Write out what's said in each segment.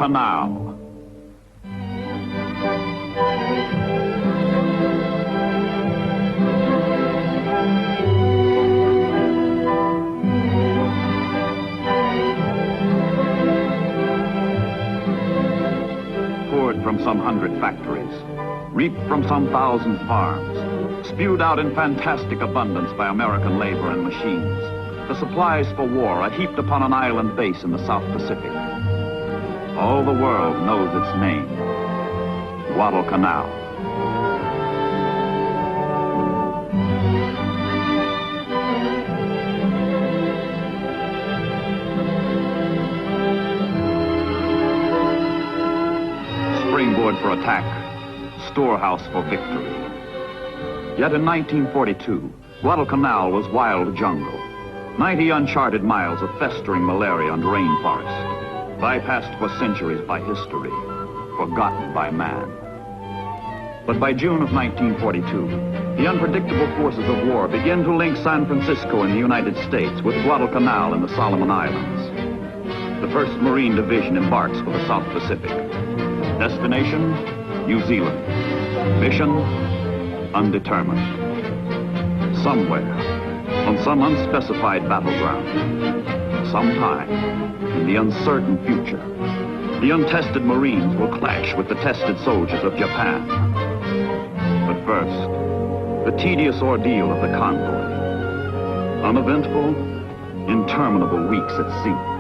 Guadalcanal. Poured from some 100 factories, reaped from some 1,000 farms, spewed out in fantastic abundance by American labor and machines, the supplies for war are heaped upon an island base in the South Pacific. All the world knows its name, Guadalcanal. Springboard for attack, storehouse for victory. Yet in 1942, Guadalcanal was wild jungle. 90 uncharted miles of festering malaria and rainforest, bypassed for centuries by history, forgotten by man. But by June of 1942, the unpredictable forces of war began to link San Francisco in the United States with Guadalcanal in the Solomon Islands. The 1st Marine Division embarks for the South Pacific. Destination, New Zealand. Mission, undetermined. Somewhere, on some unspecified battleground, sometime in the uncertain future, the untested Marines will clash with the tested soldiers of Japan. But first, the tedious ordeal of the convoy. Uneventful, interminable weeks at sea.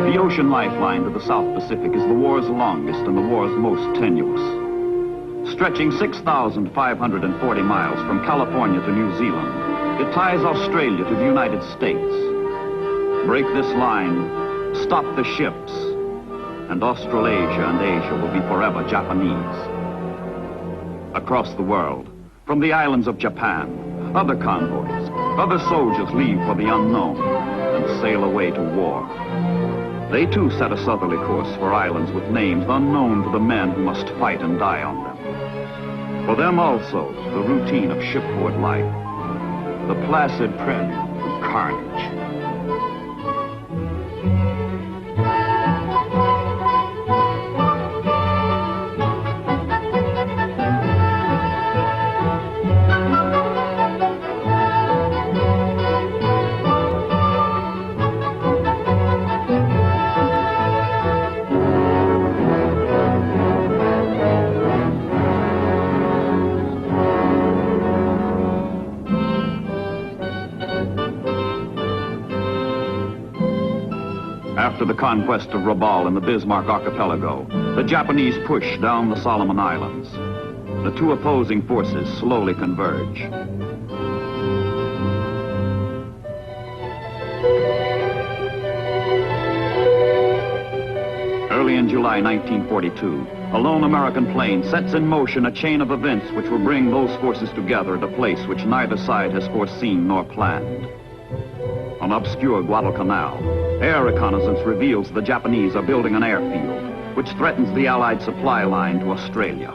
The ocean lifeline to the South Pacific is the war's longest and the war's most tenuous. Stretching 6,540 miles from California to New Zealand, it ties Australia to the United States. Break this line, stop the ships, and Australasia and Asia will be forever Japanese. Across the world, from the islands of Japan, other convoys, other soldiers leave for the unknown and sail away to war. They too set a southerly course for islands with names unknown to the men who must fight and die on them. For them also, the routine of shipboard life, the placid prelude of carnage. After the conquest of Rabaul and the Bismarck Archipelago, the Japanese push down the Solomon Islands. The two opposing forces slowly converge. Early in July 1942, a lone American plane sets in motion a chain of events which will bring those forces together at a place which neither side has foreseen nor planned. On obscure Guadalcanal, air reconnaissance reveals the Japanese are building an airfield, which threatens the Allied supply line to Australia.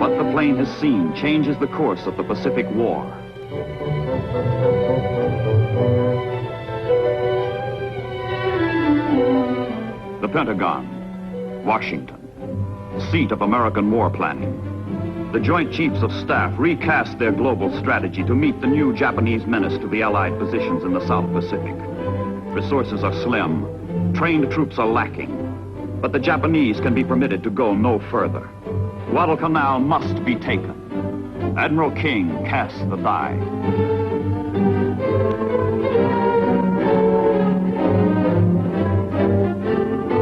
What the plane has seen changes the course of the Pacific War. The Pentagon, Washington, seat of American war planning. The Joint Chiefs of Staff recast their global strategy to meet the new Japanese menace to the Allied positions in the South Pacific. Resources are slim, trained troops are lacking, but the Japanese can be permitted to go no further. Guadalcanal must be taken. Admiral King casts the die.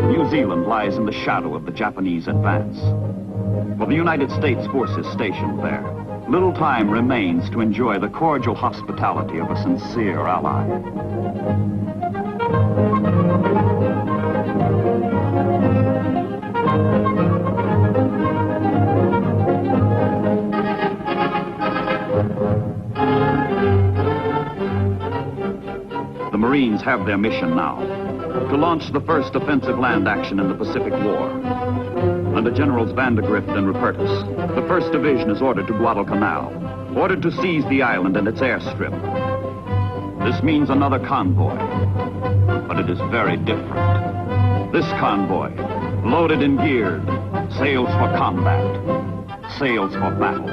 New Zealand lies in the shadow of the Japanese advance. For the United States forces stationed there, little time remains to enjoy the cordial hospitality of a sincere ally. The Marines have their mission now, to launch the first offensive land action in the Pacific War. Under Generals Vandegrift and Rupertus, the 1st Division is ordered to Guadalcanal, ordered to seize the island and its airstrip. This means another convoy, but it is very different. This convoy, loaded and geared, sails for combat, sails for battle.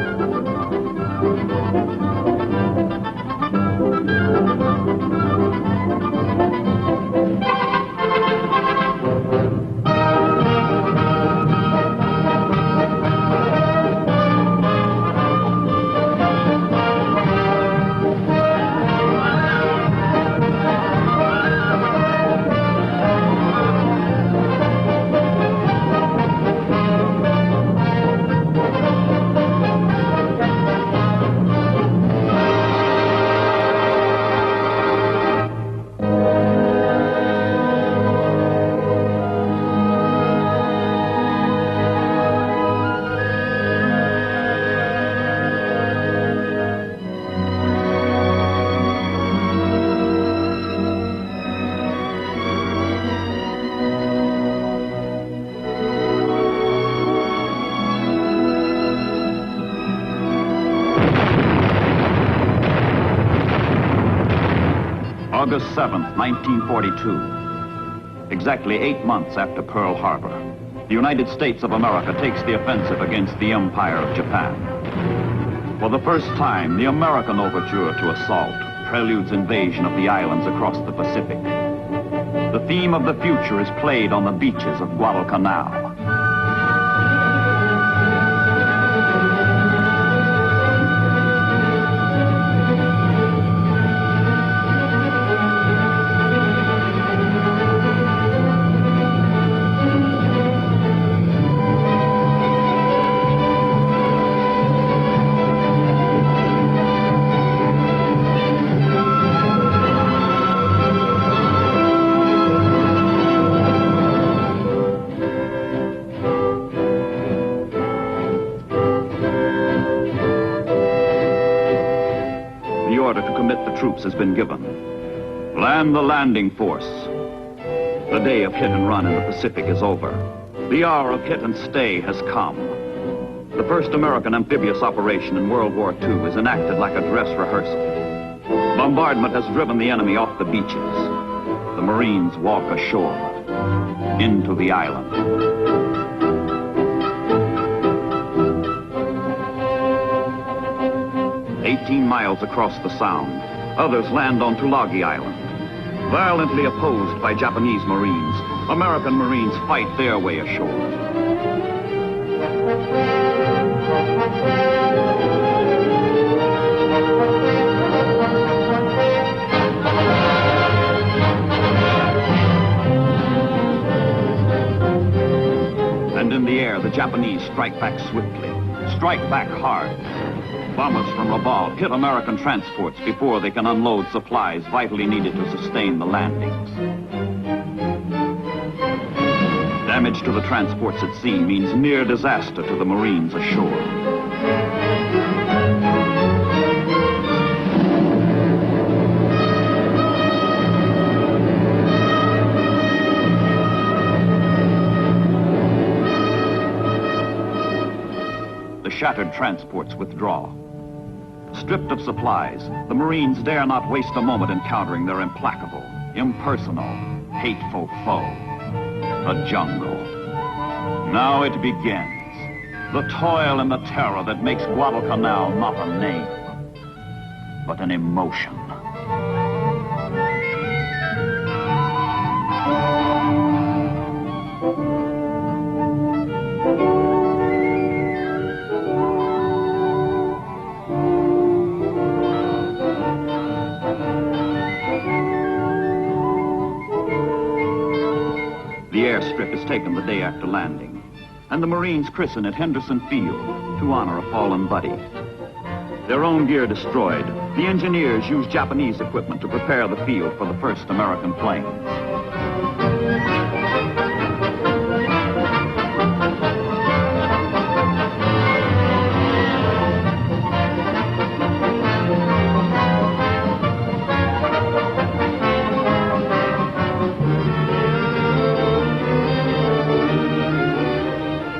August 7th, 1942. Exactly 8 months after Pearl Harbor, the United States of America takes the offensive against the Empire of Japan. For the first time, the American overture to assault preludes invasion of the islands across the Pacific. The theme of the future is played on the beaches of Guadalcanal. Troops has been given. Land the landing force. The day of hit and run in the Pacific is over. The hour of hit and stay has come. The first American amphibious operation in World War II is enacted like a dress rehearsal. Bombardment has driven the enemy off the beaches. The Marines walk ashore, into the island. 18 miles across the Sound, others land on Tulagi Island. Violently opposed by Japanese Marines, American Marines fight their way ashore. fire, the Japanese strike back swiftly, strike back hard. Bombers from Rabaul hit American transports before they can unload supplies vitally needed to sustain the landings. Damage to the transports at sea means near disaster to the Marines ashore. The shattered transports withdraw. Stripped of supplies, the Marines dare not waste a moment encountering their implacable, impersonal, hateful foe, the jungle. Now it begins. The toil and the terror that makes Guadalcanal not a name, but an emotion. The airstrip is taken the day after landing, and the Marines christen it Henderson Field to honor a fallen buddy. Their own gear destroyed, the engineers used Japanese equipment to prepare the field for the first American plane.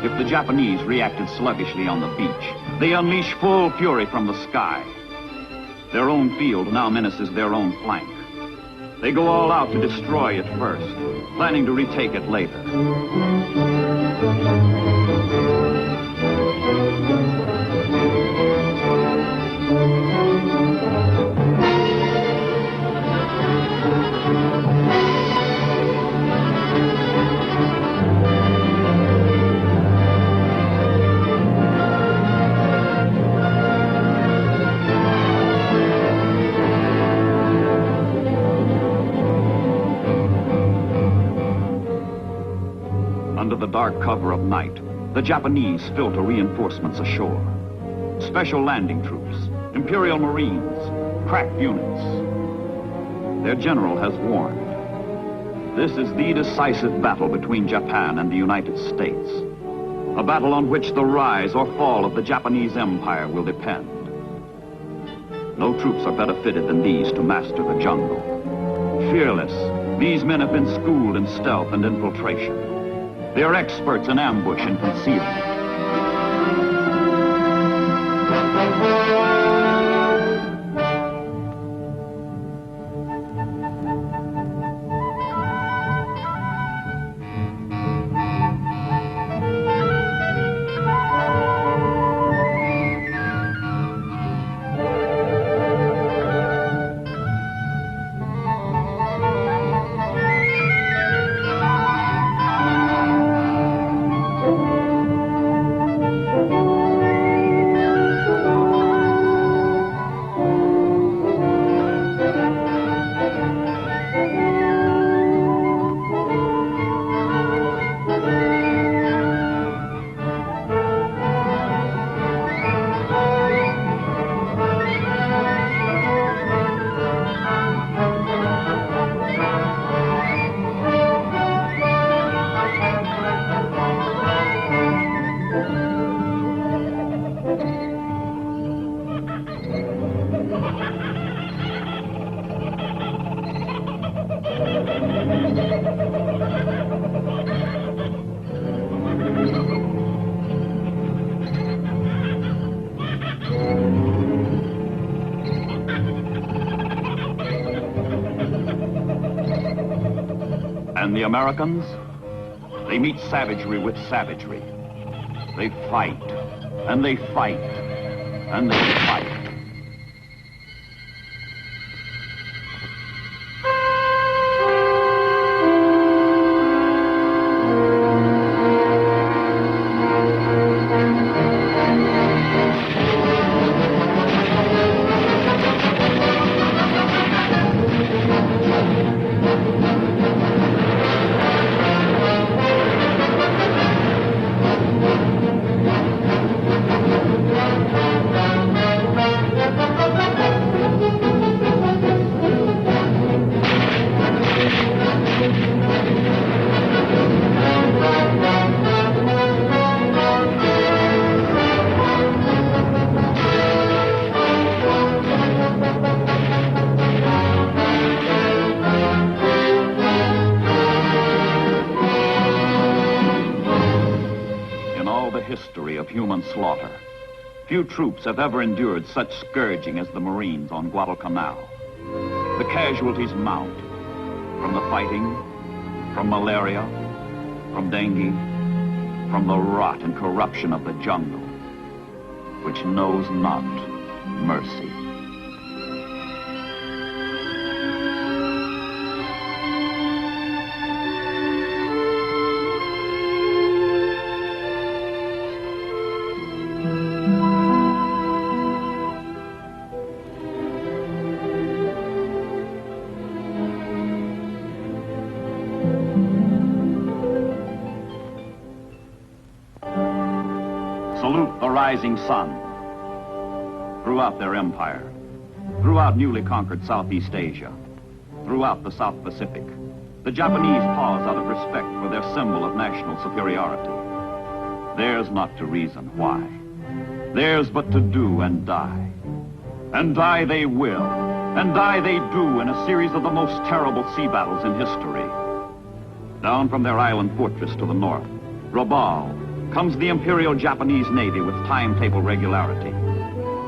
If the Japanese reacted sluggishly on the beach, they unleash full fury from the sky. Their own field now menaces their own flank. They go all out to destroy it first, planning to retake it later. Under the dark cover of night, the Japanese filter reinforcements ashore. Special landing troops, Imperial Marines, crack units. Their general has warned. This is the decisive battle between Japan and the United States. A battle on which the rise or fall of the Japanese Empire will depend. No troops are better fitted than these to master the jungle. Fearless, these men have been schooled in stealth and infiltration. They are experts in ambush and concealment. And the Americans? They meet savagery with savagery. They fight, and they fight, and they fight. history of human slaughter. Few troops have ever endured such scourging as the Marines on Guadalcanal. The casualties mount from the fighting, from malaria, from dengue, from the rot and corruption of the jungle, which knows not mercy. Salute the rising sun. Throughout their empire, throughout newly conquered Southeast Asia, throughout the South Pacific, the Japanese pause out of respect for their symbol of national superiority. Theirs not to reason why. Theirs but to do and die. And die they will, and die they do in a series of the most terrible sea battles in history. Down from their island fortress to the north, Rabaul, comes the Imperial Japanese Navy with timetable regularity,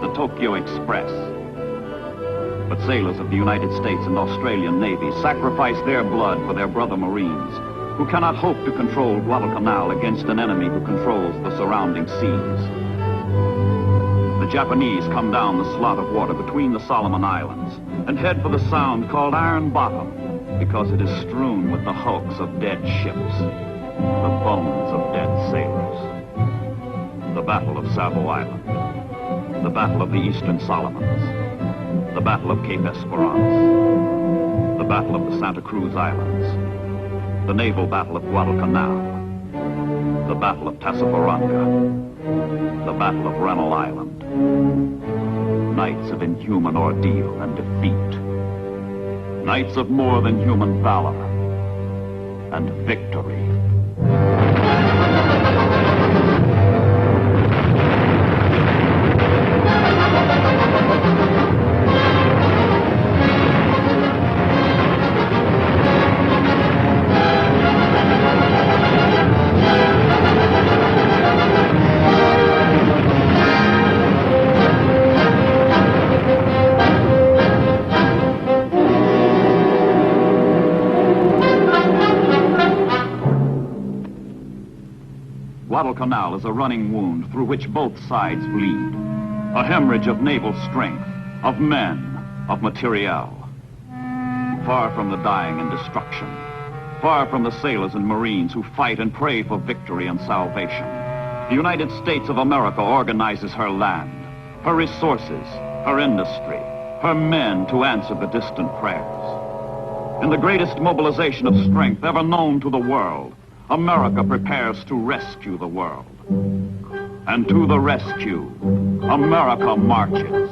the Tokyo Express. But sailors of the United States and Australian Navy sacrifice their blood for their brother Marines, who cannot hope to control Guadalcanal against an enemy who controls the surrounding seas. The Japanese come down the slot of water between the Solomon Islands and head for the sound called Iron Bottom, because it is strewn with the hulks of dead ships, the bones of dead sailors. The Battle of Savo Island, the Battle of the Eastern Solomons, the Battle of Cape Esperance, the Battle of the Santa Cruz Islands, the Naval Battle of Guadalcanal, the Battle of Tassafaronga, the Battle of Rennell Island. Nights of inhuman ordeal and defeat. Nights of more than human valor and victory. Guadalcanal is a running wound through which both sides bleed. A hemorrhage of naval strength, of men, of materiel. Far from the dying and destruction. Far from the sailors and Marines who fight and pray for victory and salvation. The United States of America organizes her land, her resources, her industry, her men to answer the distant prayers. In the greatest mobilization of strength ever known to the world, America prepares to rescue the world. And to the rescue, America marches.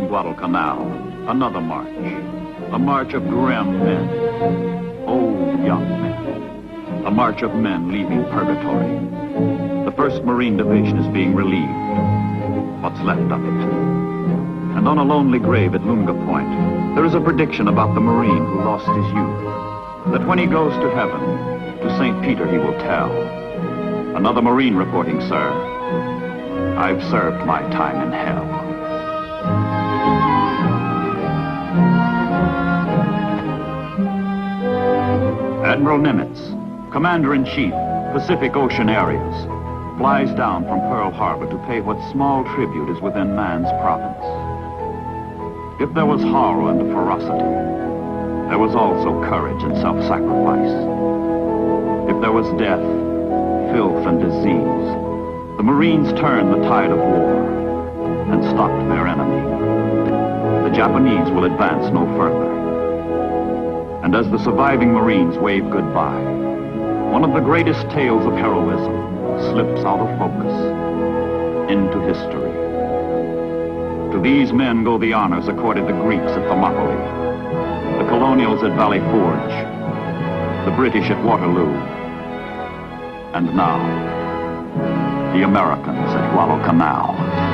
down Guadalcanal, another march. A march of grim men, old young men. A march of men leaving purgatory. The 1st Marine Division is being relieved. What's left of it. And on a lonely grave at Lunga Point, there is a prediction about the Marine who lost his youth. That when he goes to heaven, to St. Peter he will tell. Another Marine reporting, sir. I've served my time in hell. Admiral Nimitz, Commander-in-Chief, Pacific Ocean Areas, flies down from Pearl Harbor to pay what small tribute is within man's province. If there was horror and ferocity, there was also courage and self-sacrifice. If there was death, filth and disease, the Marines turned the tide of war and stopped their enemy. The Japanese will advance no further. And as the surviving Marines wave goodbye, one of the greatest tales of heroism slips out of focus into history. To these men go the honors accorded the Greeks at Thermopylae, the colonials at Valley Forge, the British at Waterloo, and now, the Americans at Guadalcanal.